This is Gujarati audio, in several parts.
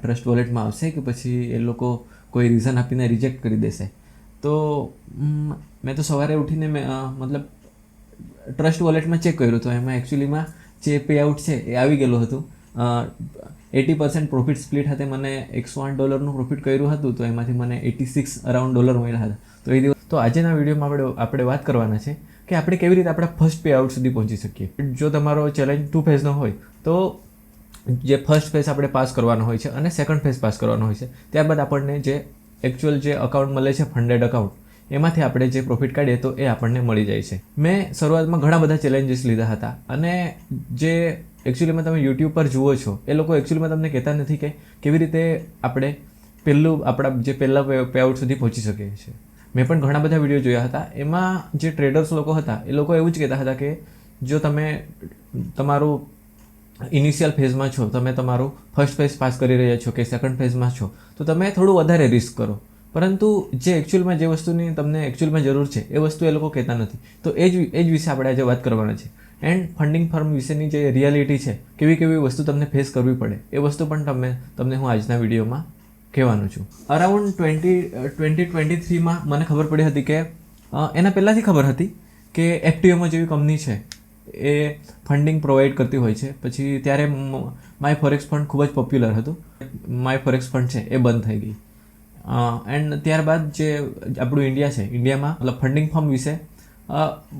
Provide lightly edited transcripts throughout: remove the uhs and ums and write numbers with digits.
ટ્રસ્ટ વોલેટમાં આવશે કે પછી એ લોકો કોઈ રીઝન આપીને રિજેક્ટ કરી દેશે. તો મેં તો સવારે ઉઠીને મતલબ ટ્રસ્ટ વોલેટમાં ચેક કર્યું તો એમાં એકચ્યુઅલીમાં જે પે આઉટ છે એ આવી ગયેલું હતું. 80% પ્રોફિટ સ્પ્લિટ hatte મને $108 પ્રોફિટ કર્યું હતું, તો એમાંથી મને $86 મળ્યા હતા. તો એ દિવસ તો આજના વિડીયોમાં આપણે વાત કરવાના છે કે આપણે કેવી રીતે આપણા ફર્સ્ટ પે આઉટ સુધી પહોંચી શકીએ. જો તમારો ચેલેન્જ 2 ફેઝનો હોય તો જે ફર્સ્ટ ફેઝ આપણે પાસ કરવાનો હોય છે અને સેકન્ડ ફેઝ પાસ કરવાનો હોય છે, ત્યારબાદ આપણને જે એકચ્યુઅલ જે અકાઉન્ટ મળે છે ફંડેડ અકાઉન્ટ, એમાંથી આપણે જે પ્રોફિટ કાઢીએ તો એ આપણને મળી જાય છે. મેં શરૂઆતમાં ઘણા બધા ચેલેન્જીસ લીધા હતા અને જે એકચ્યુઅલીમાં તમે યુટ્યુબ પર જુઓ છો એ લોકો એકચ્યુઅલીમાં તમને કહેતા નથી કે કેવી રીતે આપણે આપણા જે પહેલાં પે આઉટ સુધી પહોંચી શકીએ છીએ. મેં પણ ઘણા બધા વિડીયો જોયા હતા. એમાં જે ટ્રેડર્સ લોકો હતા એ લોકો એવું જ કહેતા હતા કે જો તમે તમારું ઇનિશિયલ ફેઝમાં છો, તમે તમારું ફર્સ્ટ ફેઝ પાસ કરી રહ્યા છો કે સેકન્ડ ફેઝમાં છો, તો તમે થોડું વધારે રિસ્ક કરો. પરંતુ જે એકચ્યુઅલમાં જે વસ્તુની તમને એકચ્યુઅલમાં જરૂર છે એ વસ્તુ એ લોકો કહેતા નથી. તો એ જ વિશે આપણે આજે વાત કરવાના છે. એન્ડ ફંડિંગ ફર્મ વિશેની જે રિયાલિટી છે, કેવી કેવી વસ્તુ તમને ફેસ કરવી પડે, એ વસ્તુ પણ તમને હું આજના વિડીયોમાં કહેવાનું છું. અરાઉન્ડ 2023માં મને ખબર પડી હતી કે એના પહેલાંથી ખબર હતી કે FTMO જેવી કંપની છે એ ફંડિંગ પ્રોવાઈડ કરતી હોય છે. પછી ત્યારે માય ફોરેક્સ ફંડ ખૂબ જ પોપ્યુલર હતું. માય ફોરેક્સ ફંડ છે એ બંધ થઈ ગઈ. એન્ડ ત્યારબાદ જે આપણું ઇન્ડિયા છે, ઇન્ડિયામાં મતલબ ફંડિંગ ફર્મ વિશે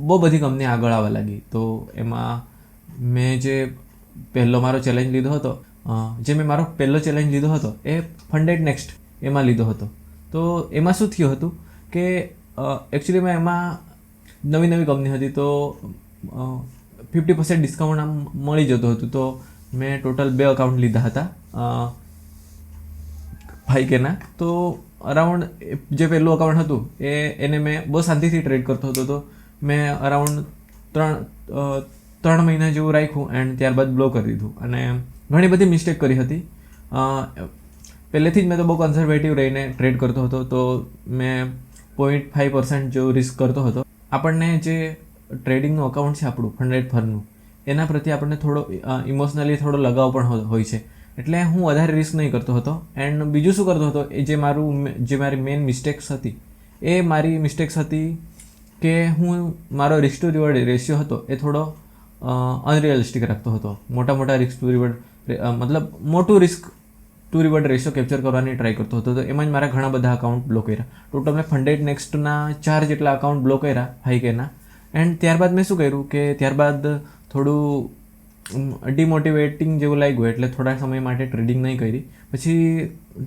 બહુ બધી કંપની આગળ આવવા લાગી. તો એમાં મેં જે પહેલો મારો ચેલેન્જ લીધો હતો, મારો પહેલો ચેલેન્જ લીધો હતો એ ફંડેડ નેક્સ્ટ એમાં લીધો હતો. તો એમાં શું થયું હતું કે એકચ્યુઅલીમાં એમાં નવી કંપની હતી, તો 50% ડિસ્કાઉન્ટ આમ મળી જતું હતું. તો મેં ટોટલ 2 અકાઉન્ટ લીધા હતા 5K. તો અરાઉન્ડ જે પહેલું અકાઉન્ટ હતું એને મેં બહુ શાંતિથી ટ્રેડ કરતો હતો. તો મેં અરાઉન્ડ 3 મહિના જેવું રાખ્યું એન્ડ ત્યારબાદ બ્લોક કરી દીધું. અને ઘણી બધી મિસ્ટેક કરી હતી. પહેલેથી જ મેં તો બહુ કન્ઝર્વેટિવ રહીને ટ્રેડ કરતો હતો. તો મેં 0.5% જેવું રિસ્ક કરતો હતો. આપણને જે ટ્રેડિંગનું અકાઉન્ટ છે આપણું ફંડેડ ફર્મનું, એના પ્રત્યે આપણને થોડો ઇમોશનલી થોડો લગાવ પણ હોય છે. એટલે હું વધારે રિસ્ક નહીં કરતો હતો. એન્ડ બીજું શું કરતો હતો, એ જે મારી મેઇન મિસ્ટેક્સ હતી, એ મારી મિસ્ટેક્સ હતી કે મારો રિસ્ક ટુ રિવોર્ડ રેશિયો હતો એ થોડો અનરિયલિસ્ટિક રાખતો હતો. મોટા રિસ્ક ટુ રિવોર્ડ મતલબ મોટું risk two reward ratio capture કરવાની ટ્રાય કરતો હતો. તો એમાં જ મારા ઘણા બધા અકાઉન્ટ બ્લોક કર્યા. ટોટલ મેં ફંડેડ નેક્સ્ટના 4 જેટલા અકાઉન્ટ બ્લોક કર્યા 5Kના. એન્ડ ત્યારબાદ મેં શું કર્યું કે ત્યારબાદ થોડું ડિમોટિવેટિંગ જેવું લાગ્યું, એટલે થોડા સમય માટે ટ્રેડિંગ નહીં કરી. પછી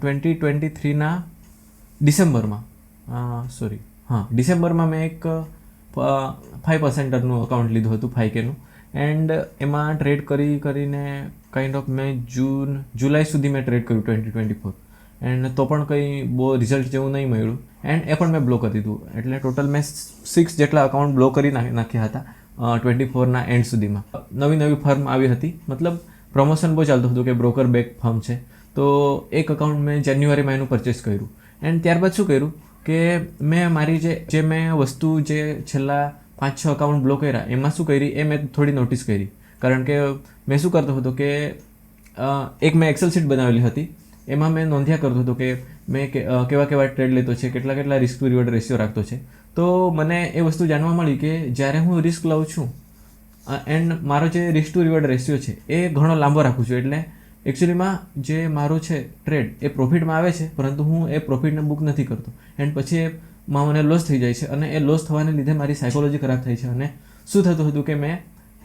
2023ના ડિસેમ્બરમાં મેં એક 5%નું અકાઉન્ટ લીધું હતું 5Kનું. એન્ડ એમાં ટ્રેડ કરીને કાઇન્ડ ઓફ મેં જુલાઈ સુધી મેં ટ્રેડ કર્યું 2024. એન્ડ તો પણ કંઈ બહુ રિઝલ્ટ જેવું નહીં મળ્યું. એન્ડ એ પણ મેં બ્લોક કરી દીધું. એટલે ટોટલ મેં 6 જેટલા અકાઉન્ટ બ્લોક કરી નાખ્યા હતા 24ના એન્ડ સુધીમાં. નવી ફર્મ આવી હતી, મતલબ પ્રમોશન બહુ ચાલતું હતું કે બ્રોકર બેક ફર્મ છે. તો એક અકાઉન્ટ મેં જાન્યુઆરી મહિનું પરચેસ કર્યું. એન્ડ ત્યારબાદ શું કર્યું કે મેં મારી જે મેં વસ્તુ જે છેલ્લા 5-6 અકાઉન્ટ બ્લોક કર્યા એમાં શું કરી એ મેં થોડી નોટિસ કરી. કારણ કે મેં શું કરતો હતો કે એક મેં એક્સેલ શીટ બનાવેલી હતી, એમાં મેં નોંધ્યા કરતો હતો કે મેં કેવા ટ્રેડ લેતો છે, કેટલા રિસ્ક ટુ રિવોર્ડ રેશિયો રાખતો છે. તો મને એ વસ્તુ જાણવા મળી કે જ્યારે હું રિસ્ક લઉં છું એન્ડ મારો જે રિસ્ક ટુ રિવોર્ડ રેશિયો છે એ ઘણો લાંબો રાખું છું, એટલે એકચ્યુઅલીમાં જે મારું છે ટ્રેડ એ પ્રોફિટમાં આવે છે, પરંતુ હું એ પ્રોફિટને બુક નથી કરતો. એન્ડ પછી એમાં મને લોસ થઈ જાય છે અને એ લોસ થવાને લીધે મારી સાયકોલોજી ખરાબ થાય છે. અને શું થતું હતું કે મેં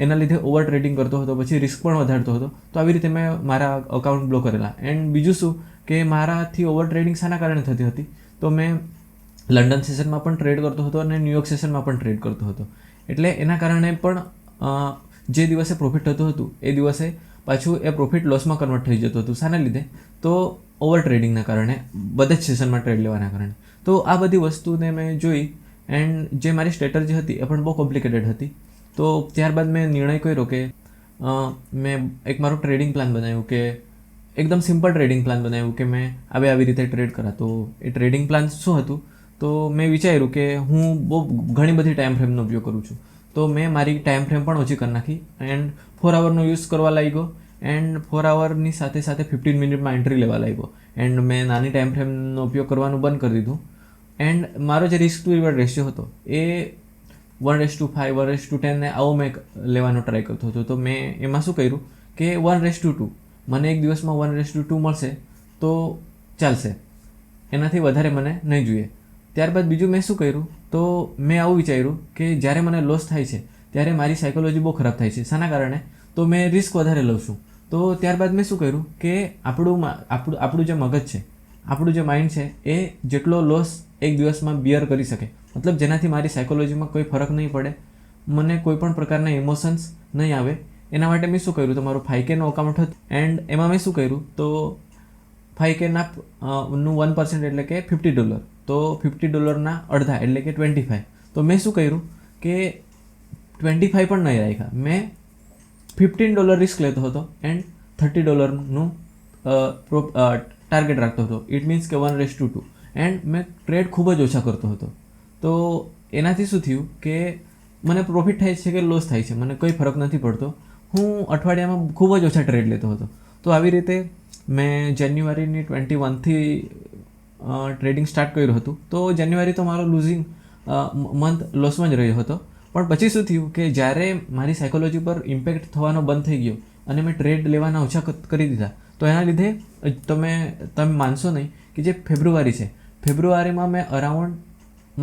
એના લીધે ઓવર ટ્રેડિંગ કરતો હતો, પછી રિસ્ક પણ વધારતો હતો. તો આવી રીતે મેં મારા અકાઉન્ટ બ્લોક કરેલા. એન્ડ બીજું શું કે મારાથી ઓવર ટ્રેડિંગ શાના કારણે થતી હતી, તો મેં લંડન સેશનમાં પણ ટ્રેડ કરતો હતો અને ન્યુયોર્ક સેશનમાં પણ ટ્રેડ કરતો હતો. એટલે એના કારણે પણ જે દિવસે પ્રોફિટ થતું હતું એ દિવસે પાછું એ પ્રોફિટ લોસમાં કન્વર્ટ થઈ જતું હતું. શાના લીધે? તો ઓવર ટ્રેડિંગના કારણે, બધા જ સેશનમાં ટ્રેડ લેવાના કારણે. તો આ બધી વસ્તુને મેં જોઈ એન્ડ જે મારી સ્ટ્રેટર્જી હતી એ પણ બહુ કોમ્પ્લિકેટેડ હતી. તો ત્યારબાદ મેં નિર્ણય કર્યો કે મેં એક મારું ટ્રેડિંગ પ્લાન બનાવ્યું, કે એકદમ સિમ્પલ ટ્રેડિંગ પ્લાન બનાવ્યું કે મેં આવી રીતે ટ્રેડ કરા. તો એ ટ્રેડિંગ પ્લાન શું હતું, તો મેં વિચાર્યું કે હું બહુ ઘણી બધી ટાઈમ ફ્રેમનો ઉપયોગ કરું છું. તો મેં મારી ટાઈમ ફ્રેમ પણ ઓછી કરી નાખી એન્ડ 4 આવરનો યુઝ કરવા લાગ્યો. એન્ડ 4 આવરની સાથે સાથે 15 મિનિટમાં એન્ટ્રી લેવા લાગ્યો. એન્ડ મેં નાની ટાઈમ ફ્રેમનો ઉપયોગ કરવાનું બંધ કરી દીધું. એન્ડ મારો જે રિસ્ક ટુ રિવોર્ડ રેશિયો હતો એ 1:5 1:10 ને આવો મેં લેવાનો ટ્રાય કરતો હતો. તો મેં એમાં શું કર્યું કે 1:2 મને એક દિવસમાં 1:2 મળશે તો ચાલશે, એનાથી વધારે મને નહીં જોઈએ. ત્યારબાદ બીજું મેં શું કર્યું, તો મેં આવું વિચાર્યું કે જ્યારે મને લોસ થાય છે ત્યારે મારી સાયકોલોજી બહુ ખરાબ થાય છે. શાના કારણે? તો મેં રિસ્ક વધારે લઉં છું. તો ત્યારબાદ મેં શું કર્યું કે આપણું જે મગજ છે, આપણું જે માઇન્ડ છે એ જેટલો લોસ એક દિવસમાં બિયર કરી શકે, મતલબ જેનાથી મારી સાયકોલોજીમાં કોઈ ફરક નહીં પડે, મને કોઈ પણ પ્રકારના ઇમોશન્સ નહીં આવે, એના માટે મેં શું કર્યું, તો મારું 5K નો અકાઉન્ટ હતું. એન્ડ એમાં મેં શું કર્યું, તો 5K નું 1% એટલે કે $50. તો $50 અડધા એટલે કે 25. તો મેં શું કર્યું કે 25 પણ નહીં રાખ્યા, મેં $15 રિસ્ક લેતો હતો એન્ડ $30નું ટાર્ગેટ રાખતો હતો. ઇટ મીન્સ કે 1:2. એન્ડ મેં ટ્રેડ ખૂબ જ ઓછા કરતો હતો. તો એનાથી શું થયું કે મને પ્રોફિટ થાય છે કે લોસ થાય છે મને કોઈ ફરક નથી પડતો. હું અઠવાડિયામાં ખૂબ જ ઓછા ટ્રેડ લેતો હતો. તો આવી રીતે મેં જાન્યુઆરીની 21થી ટ્રેડિંગ સ્ટાર્ટ કર્યું હતું. તો જાન્યુઆરી તો મારો લૂઝિંગ મંથ લોસમાં જ રહ્યો હતો. પણ પછી શું થયું કે જ્યારે મારી સાયકોલોજી પર ઇમ્પેક્ટ થવાનો બંધ થઈ ગયો અને મેં ટ્રેડ લેવાના ઓછા કરી દીધા, તો એના લીધે તમે માનશો નહીં કે જે ફેબ્રુઆરી છે, ફેબ્રુઆરીમાં મેં અરાઉન્ડ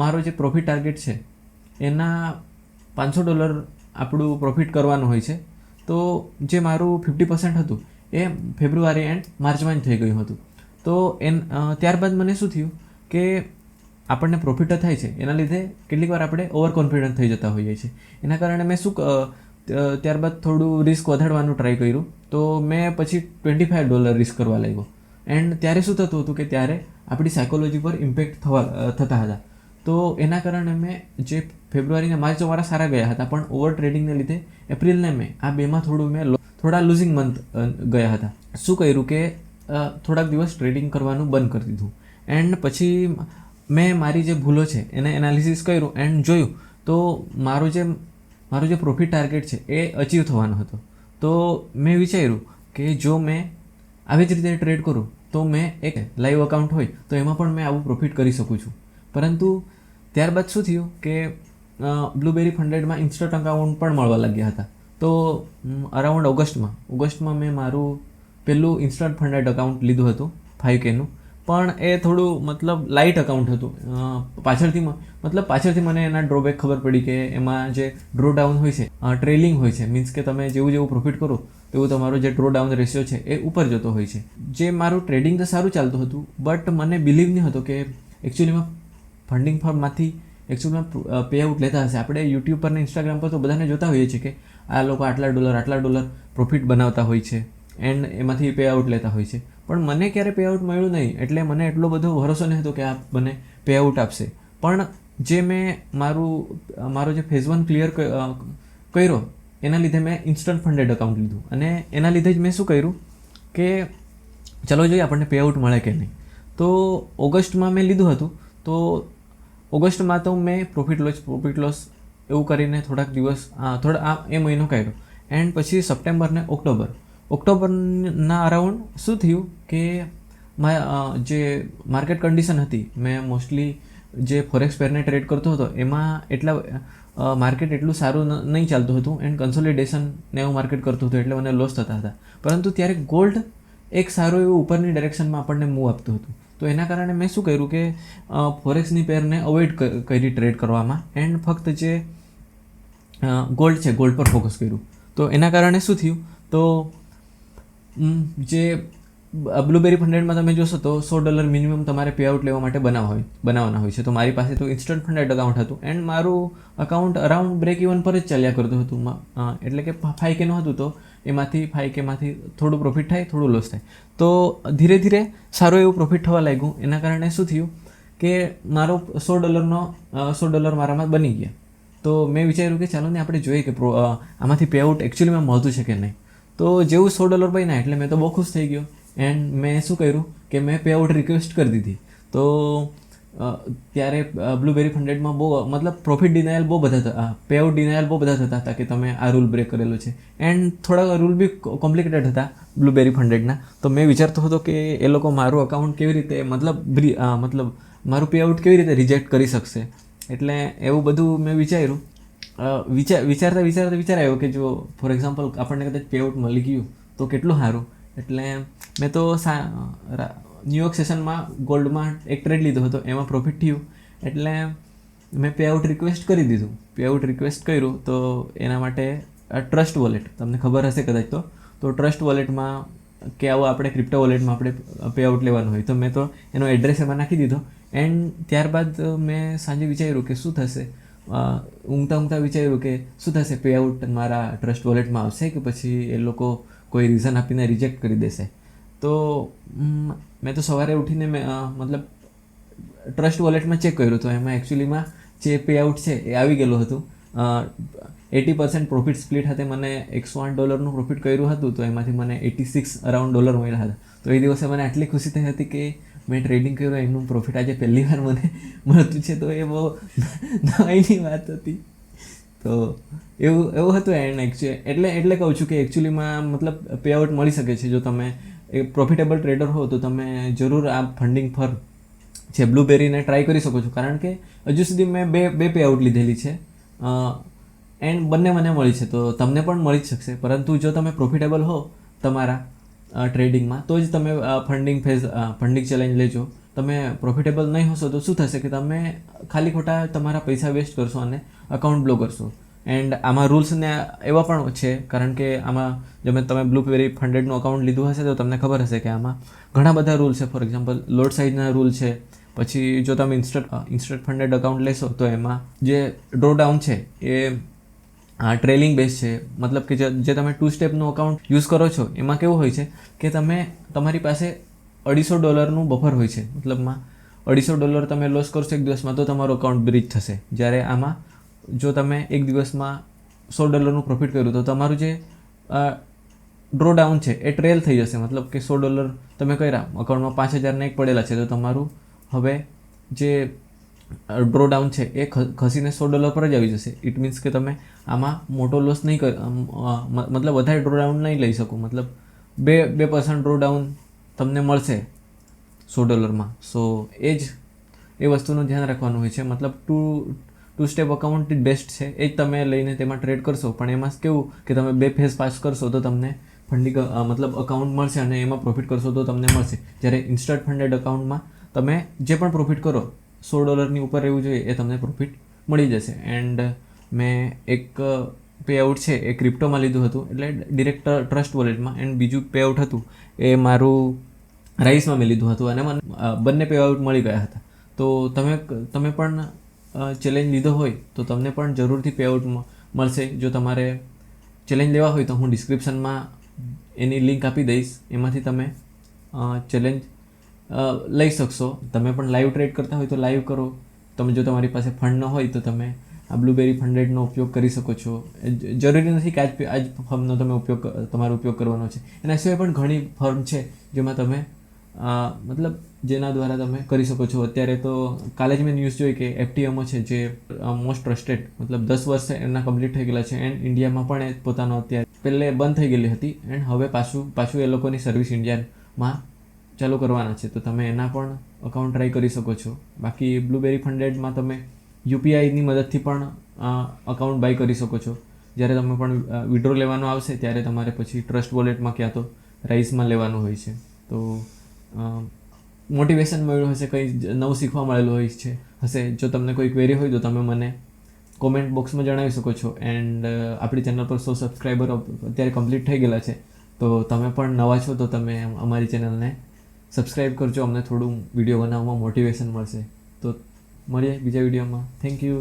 મારો જે પ્રોફિટ ટાર્ગેટ છે એના $500 આપણું પ્રોફિટ કરવાનું હોય છે. તો જે મારું 50% હતું એ ફેબ્રુઆરી એન્ડ માર્ચમાં જ થઈ ગયું હતું. તો ત્યારબાદ મને શું થયું કે આપણને પ્રોફિટ થાય છે, એના લીધે કેટલીક વાર આપણે ઓવર કોન્ફિડન્ટ થઈ જતા હોઈએ છીએ. એના કારણે મેં ત્યારબાદ થોડું રિસ્ક વધારવાનું ટ્રાય કર્યું. તો મેં પછી $25 રિસ્ક કરવા લાગ્યો. એન્ડ ત્યારે શું થતું હતું કે ત્યારે આપણી સાયકોલોજી પર ઇમ્પેક્ટ થતા હતા. તો એના કારણે મેં જે ફેબ્રુઆરી અને માર્ચ મારા સારા ગયા હતા, પણ ઓવર ટ્રેડિંગને લીધે એપ્રિલ ને મે આ બેમાં થોડા લૂઝિંગ મંથ ગયા હતા. શું કર્યું કે થોડાક દિવસ ટ્રેડિંગ કરવાનું બંધ કરી દીધું. એન્ડ પછી મેં મારી જે ભૂલો છે એને એનાલિસિસ કર્યું એન્ડ જોયું તો મારો જે પ્રોફિટ ટાર્ગેટ છે એ અચીવ થવાનો હતો. તો મેં વિચાર્યું કે જો મેં આવી જ રીતે ટ્રેડ કરું તો મેં એક લાઈવ અકાઉન્ટ હોય તો એમાં પણ મેં આવું પ્રોફિટ કરી શકું છું. પરંતુ ત્યારબાદ શું થયું કે બ્લુબેરી ફંડેડમાં ઇન્સ્ટન્ટ અકાઉન્ટ પણ મળવા લાગ્યા હતા. તો અરાઉન્ડ ઓગસ્ટમાં મેં મારું પહેલું ઇન્સ્ટન્ટ ફંડેડ અકાઉન્ટ લીધું હતું 5K નું. પણ એ થોડું મતલબ લાઇટ અકાઉન્ટ હતું. પાછળથી મને એના ડ્રોબેક ખબર પડી કે એમાં જે ડ્રો ડાઉન હોય છે, ટ્રેલિંગ હોય છે, મીન્સ કે તમે જેવું પ્રોફિટ કરો તેવું તમારો જે ડ્રો ડાઉન રેશિયો છે એ ઉપર જતો હોય છે. જે મારું ટ્રેડિંગ તો સારું ચાલતું હતું, બટ મને બિલીવ નહીં હતો કે એકચ્યુઅલીમાં ફંડિંગ ફર્મમાંથી એકચ્યુઅલીમાં પે આઉટ લેતા હશે. આપણે યુટ્યુબ પર ને ઇન્સ્ટાગ્રામ પર તો બધાને જોતા હોઈએ છીએ કે આ લોકો આટલા $, પ્રોફિટ બનાવતા હોય છે એન્ડ એમાંથી પે આઉટ લેતા હોય છે. પણ મને ક્યારે પે આઉટ મળ્યું નહીં, એટલે મને એટલો બધો ભરોસો નહીં હતો કે આ મને પે આઉટ આપશે. પણ જે મેં મારો જે ફેઝ 1 ક્લિયર કર્યો એના લીધે મેં ઇન્સ્ટન્ટ ફંડેડ અકાઉન્ટ લીધું. અને એના લીધે જ મેં શું કર્યું કે ચલો જોઈએ આપણને પે આઉટ મળે કે નહીં. તો ઓગસ્ટમાં મેં લીધું હતું. તો ઓગસ્ટમાં તો મેં પ્રોફિટ લોસ એવું કરીને થોડાક દિવસ એ મહિનો કાઢ્યો. એન્ડ પછી સપ્ટેમ્બર ને ઓક્ટોબરના અરાઉન્ડ શું થયું કે જે માર્કેટ કન્ડિશન હતી, મેં મોસ્ટલી જે ફોરેક્સ પેરને ટ્રેડ કરતો હતો એમાં માર્કેટ એટલું સારું નહીં ચાલતું હતું એન્ડ કન્સોલિડેશન ને એવું માર્કેટ કરતું હતું, એટલે મને લોસ થતા હતા. પરંતુ ત્યારે ગોલ્ડ એક સારું એવું ઉપરની ડાયરેક્શનમાં આપણને મૂવ આપતું હતું. તો એના કારણે મેં શું કર્યું કે ફોરેક્સની પેરને અવોઇડ કરી ટ્રેડ કરવામાં એન્ડ ફક્ત જે ગોલ્ડ છે ગોલ્ડ પર ફોકસ કર્યું. તો એના કારણે શું થયું, તો જે બ્લુબેરી ફંડેડમાં તમે જોશો તો $100 મિનિમમ તમારે પે આઉટ લેવા માટે બનાવવાના હોય છે. તો મારી પાસે તો ઇન્સ્ટન્ટ ફંડેડ અકાઉન્ટ હતું એન્ડ મારું અકાઉન્ટ અરાઉન્ડ બ્રેક ઇવન પર જ ચાલ્યા કરતું હતું. એટલે કે 5K નું હતું તો એમાંથી 5K માંથી થોડું પ્રોફિટ થાય, થોડું લોસ થાય. તો ધીરે ધીરે સારું એવું પ્રોફિટ થવા લાગ્યું. એના કારણે શું થયું કે મારો $100 મારામાં બની ગયા. તો મેં વિચાર્યું કે ચાલો ને આપણે જોઈએ કે આમાંથી પે આઉટ એકચ્યુઅલીમાં મળતું છે કે નહીં. તો જેવું $100 બન્યા એટલે મેં તો બહુ ખુશ થઈ ગયો. એન્ડ મેં શું કર્યું કે મેં પે આઉટ રિક્વેસ્ટ કરી દીધી. તો ત્યારે બ્લુબેરી ફંડેડમાં બહુ મતલબ પ્રોફિટ ડિનાયલ બહુ બધા થતા, પે આઉટ ડિનાયલ બહુ બધા થતા હતા કે તમે આ રૂલ બ્રેક કરેલો છે. એન્ડ થોડા રૂલ બી કોમ્પ્લિકેટેડ હતા બ્લુબેરી ફંડેડના. તો મેં વિચારતો હતો કે એ લોકો મારું અકાઉન્ટ કેવી રીતે મતલબ મારું પે આઉટ કેવી રીતે રિજેક્ટ કરી શકશે. એટલે એવું બધું મેં વિચાર્યું. વિચાર આવ્યો કે જો ફોર એક્ઝામ્પલ આપણને કદાચ પે આઉટ મળી ગયું તો કેટલું સારું. એટલે મેં તો ન્યુયોર્ક સેશનમાં ગોલ્ડમાં એક ટ્રેડ લીધો હતો, એમાં પ્રોફિટ થયું. એટલે મેં પે આઉટ રિક્વેસ્ટ કરી દીધું. પે આઉટ રિક્વેસ્ટ કર્યું તો એના માટે ટ્રસ્ટ વોલેટ તમને ખબર હશે કદાચ. તો ટ્રસ્ટ વોલેટમાં કે આવું આપણે ક્રિપ્ટો વોલેટમાં આપણે પે આઉટ લેવાનું હોય તો મેં તો એનો એડ્રેસ એમાં નાખી દીધો. એન્ડ ત્યારબાદ મેં સાંજે વિચાર્યું કે શું થશે, ઊંઘતા વિચાર્યું કે શું થશે, પે આઉટ મારા ટ્રસ્ટ વોલેટમાં આવશે કે પછી એ લોકો કોઈ રીઝન આપીને રિજેક્ટ કરી દેશે. તો મેં તો સવારે ઉઠીને મતલબ ટ્રસ્ટ વોલેટમાં ચેક કર્યું તો એમાં એકચ્યુઅલીમાં જે પે આઉટ છે એ આવી ગયેલું હતું. 80% પ્રોફિટ સ્પ્લિટ સાથે મને $108 પ્રોફિટ કર્યું હતું. તો એમાંથી મને $86 અરાઉન્ડ મળ્યા હતા. તો એ દિવસે મને આટલી ખુશી થઈ હતી કે મેં ટ્રેડિંગ કર્યું, એનું પ્રોફિટ આજે પહેલી વાર મને મળતું છે. તો એ બહુ નવાઈની વાત હતી. તો એવું હતું. એન્ડ એટલે કહું છું કે એકચ્યુઅલીમાં મતલબ પે આઉટ મળી શકે છે. જો તમે એક પ્રોફિટેબલ ટ્રેડર હો તો તમે જરૂર આ ફંડિંગ પર જે બ્લુબેરીને ટ્રાય કરી શકો છો. કારણ કે હજુ સુધી મેં બે પે આઉટ લીધેલી છે એન્ડ બંને મને મળી છે. તો તમને પણ મળી જ શકશે. પરંતુ જો તમે પ્રોફિટેબલ હો તમારા ટ્રેડિંગમાં તો જ તમે ફંડિંગ ચેલેન્જ લેજો. તમે પ્રોફિટેબલ નહીં હશો તો શું થશે કે તમે ખાલી ખોટા તમારા પૈસા વેસ્ટ કરશો અને અકાઉન્ટ બ્લો કરશો. એન્ડ આમાં રૂલ્સને એવા પણ છે, કારણ કે આમાં જો તમે બ્લુબેરી ફંડેડનું અકાઉન્ટ લીધું હશે તો તમને ખબર હશે કે આમાં ઘણા બધા રૂલ છે. ફોર એક્ઝામ્પલ લોટ સાઇઝના રૂલ છે. પછી જો તમે ઇન્સ્ટન્ટ ફંડેડ અકાઉન્ટ લેશો તો એમાં જે ડ્રો ડાઉન છે એ ટ્રેલિંગ બેઝ છે. મતલબ કે જે તમે 2 સ્ટેપનું અકાઉન્ટ યુઝ કરો છો એમાં કેવું હોય છે કે તમારી પાસે $250 બફર હોય છે. મતલબમાં $250 તમે લોસ કરશો એક દિવસમાં તો તમારું અકાઉન્ટ બ્રીચ થશે. જ્યારે આમાં જો તમે એક દિવસમાં $100 પ્રોફિટ કર્યું તો તમારું જે ડ્રો ડાઉન છે એ ટ્રેલ થઈ જશે. મતલબ કે $100 તમે કર્યા, અકાઉન્ટમાં 5,000 એક પડેલા છે તો તમારું હવે જે ડ્રો ડાઉન છે એ ખસીને $100 પર જ આવી જશે. ઇટ મીન્સ કે તમે આમાં મોટો લોસ નહીં મતલબ વધારે ડ્રો ડાઉન નહીં લઈ શકો. મતલબ 2% ડ્રો ડાઉન તમને મળશે $100માં. સો એ વસ્તુનું ધ્યાન રાખવાનું હોય છે. મતલબ ટુ સ્ટેપ અકાઉન્ટ જ બેસ્ટ છે. એ જ તમે લઈને તેમાં ટ્રેડ કરશો. પણ એમાં કેવું કે તમે 2 ફેઝ પાસ કરશો તો તમને ફંડિંગ મતલબ અકાઉન્ટ મળશે અને એમાં પ્રોફિટ કરશો તો તમને મળશે. જ્યારે ઇન્સ્ટન્ટ ફંડેડ અકાઉન્ટમાં તમે જે પણ પ્રોફિટ કરો $100 ઉપર રહેવું જોઈએ એ તમને પ્રોફિટ મળી જશે. એન્ડ મેં એક પે આઉટ છે એ ક્રિપ્ટોમાં લીધું હતું, એટલે ડિરેક્ટ ટ્રસ્ટ વોલેટમાં. એન્ડ બીજું પે આઉટ હતું એ મારું રાઈસમાં મેં લીધું હતું અને મને બંને પે આઉટ મળી ગયા હતા. તો તમે પણ ચેલેન્જ લીધો હોય તો તમને પણ જરૂરથી પે આઉટ મળશે. જો તમારે ચેલેન્જ લેવા હોય તો હું ડિસ્ક્રિપ્શનમાં એની લિંક આપી દઈશ. એમાંથી તમે ચેલેન્જ લઈ શકશો. તમે પણ લાઈવ ટ્રેડ કરતા હોય તો લાઈવ કરો. જો તમારી પાસે ફંડ ન હોય તો તમે આ બ્લુબેરી ફંડેડનો ઉપયોગ કરી શકો છો. જરૂરી નથી કે આજ ફર્મનો તમારો ઉપયોગ કરવાનો છે. એના સિવાય પણ ઘણી ફર્મ છે જેમાં તમે મતલબ જેના દ્વારા તમે કરી શકો છો. અત્યારે તો કાલે જ મેં ન્યૂઝ જોઈ કે FTMO છે જે મોસ્ટ ટ્રસ્ટેડ, મતલબ 10 વર્ષ એમના કમ્પ્લીટ થઈ ગયેલા છે. એન્ડ ઇન્ડિયામાં પણ એ પોતાનો અત્યારે પહેલે બંધ થઈ ગયેલી હતી એન્ડ હવે પાછું એ લોકોની સર્વિસ ઇન્ડિયામાં ચાલુ કરવાના છે. તો તમે એના પણ અકાઉન્ટ ટ્રાય કરી શકો છો. બાકી બ્લુબેરી ફંડેડમાં તમે UPIની મદદથી પણ અકાઉન્ટ બાય કરી શકો છો. જ્યારે તમે પણ વિડ્રો લેવાનો આવશે ત્યારે તમારે પછી ટ્રસ્ટ વોલેટમાં ક્યાં તો રાઈસમાં લેવાનું હોય છે. તો મોટિવેશન મળ્યું હશે, કંઈ નવું શીખવા મળેલું હશે. જો તમને કોઈ ક્વેરી હોય તો તમે મને કોમેન્ટ બોક્સમાં જણાવી શકો છો. એન્ડ આપણી ચેનલ પર 100 સબસ્ક્રાઈબર અત્યારે કમ્પ્લીટ થઈ ગયેલા છે. તો તમે પણ નવા છો તો તમે અમારી ચેનલને સબસ્ક્રાઈબ કરજો. અમને થોડું વિડીયો બનાવવામાં મોટિવેશન મળશે. તો મળીએ બીજા વિડીયોમાં. Thank you.